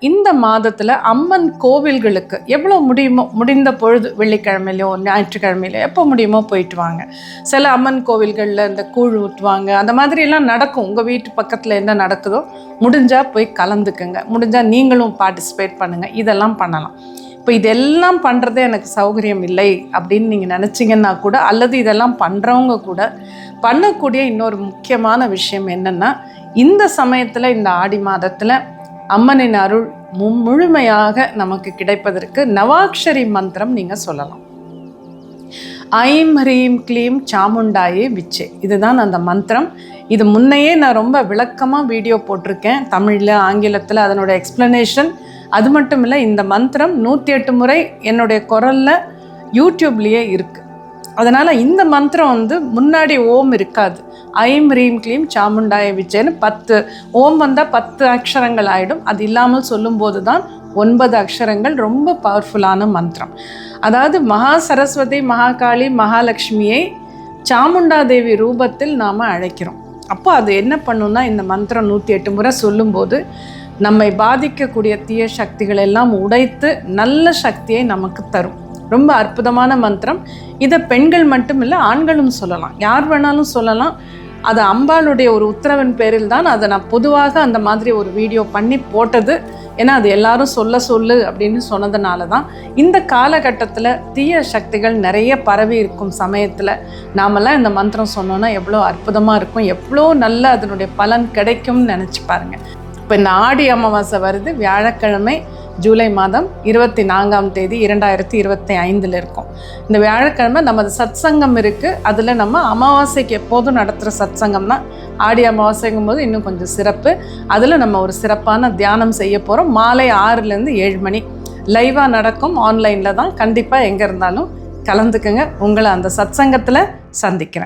இந்த மாதத்தில் அம்மன் கோவில்களுக்கு எவ்வளோ முடியுமோ முடிந்த பொழுது வெள்ளிக்கிழமையிலையோ ஞாயிற்றுக்கிழமையிலையோ எப்போ முடியுமோ போயிட்டு வாங்க. சில அம்மன் கோவில்களில் இந்த கூழ் ஊற்றுவாங்க, அந்த மாதிரிலாம் நடக்கும். உங்கள் வீட்டு பக்கத்தில் என்ன நடக்குதோ முடிஞ்சால் போய் கலந்துக்குங்க. முடிஞ்சால் நீங்களும் பார்ட்டிசிபேட் பண்ணுங்கள். இதெல்லாம் பண்ணலாம். இப்போ இதெல்லாம் பண்ணுறதே எனக்கு சௌகரியம் இல்லை அப்படின்னு நீங்கள் நினச்சிங்கன்னா கூட, அல்லது இதெல்லாம் பண்ணுறவங்க கூட பண்ணக்கூடிய இன்னொரு முக்கியமான விஷயம் என்னென்னா, இந்த சமயத்தில் இந்த ஆடி மாதத்தில் அம்மனின் அருள் முழுமையாக நமக்கு கிடைப்பதற்கு நவாக்ஷரி மந்திரம் நீங்கள் சொல்லலாம். ஐம் ஹ்ரீம் க்ளீம் சாமுண்டாயே விச்சே, இதுதான் அந்த மந்திரம். இது முன்னையே நான் ரொம்ப விளக்கமாக வீடியோ போட்டிருக்கேன், தமிழில் ஆங்கிலத்தில் அதனோட எக்ஸ்ப்ளனேஷன். அது மட்டும் இல்லை, இந்த மந்திரம் 108 முறை என்னுடைய குரலில் யூடியூப்லேயே இருக்குது. அதனால் இந்த மந்திரம் முன்னாடி ஓம் இருக்காது. ஐம் ஹ்ரீம் க்ளீம் சாமுண்டாய விச்சேன்னு 10 ஓம் வந்தால் 10 அக்ஷரங்கள் ஆகிடும். அது இல்லாமல் சொல்லும்போது தான் 9 அக்ஷரங்கள். ரொம்ப பவர்ஃபுல்லான மந்திரம். அதாவது மகா சரஸ்வதி, மகாகாளி, மகாலட்சுமியை சாமுண்டா தேவி ரூபத்தில் நாம் அழைக்கிறோம். அப்போ அது என்ன பண்ணுன்னா, இந்த மந்திரம் 108 முறை சொல்லும்போது நம்மை பாதிக்கக்கூடிய தீய சக்திகள் எல்லாம் உடைத்து நல்ல சக்தியை நமக்கு தரும். ரொம்ப அற்புதமான மந்திரம். இதை பெண்கள் மட்டும் இல்லை, ஆண்களும் சொல்லலாம், யார் வேணாலும் சொல்லலாம். அது அம்பாளுடைய ஒரு உத்தரவின் பேரில் தான் அதை நான் பொதுவாக அந்த மாதிரி ஒரு வீடியோ பண்ணி போட்டது. ஏன்னா அது எல்லாரும் சொல்லு அப்படின்னு சொன்னதுனால தான். இந்த காலகட்டத்தில் தீய சக்திகள் நிறைய பரவி இருக்கும் சமயத்தில் நாமெல்லாம் இந்த மந்திரம் சொன்னோன்னா எவ்வளோ அற்புதமாக இருக்கும், எவ்வளோ நல்ல அதனுடைய பலன் கிடைக்கும்னு நினச்சி பாருங்கள். இப்போ இந்த ஆடி அமாவாசை வருது, வியாழக்கிழமை, ஜூலை மாதம் 24ஆம் தேதி 2025 இருக்கும். இந்த வியாழக்கிழமை நமது சத்சங்கம் இருக்குது. அதில் நம்ம அமாவாசைக்கு எப்போதும் நடத்துகிற சத்சங்கம் தான். ஆடி அமாவாசைங்கும் போது இன்னும் கொஞ்சம் சிறப்பு. அதில் நம்ம ஒரு சிறப்பான தியானம் செய்ய போகிறோம். மாலை 6லேருந்து 7 மணி லைவாக நடக்கும். ஆன்லைனில் தான். கண்டிப்பாக எங்கே இருந்தாலும் கலந்துக்குங்க. உங்களை அந்த சத்சங்கத்தில் சந்திக்கிறேன்.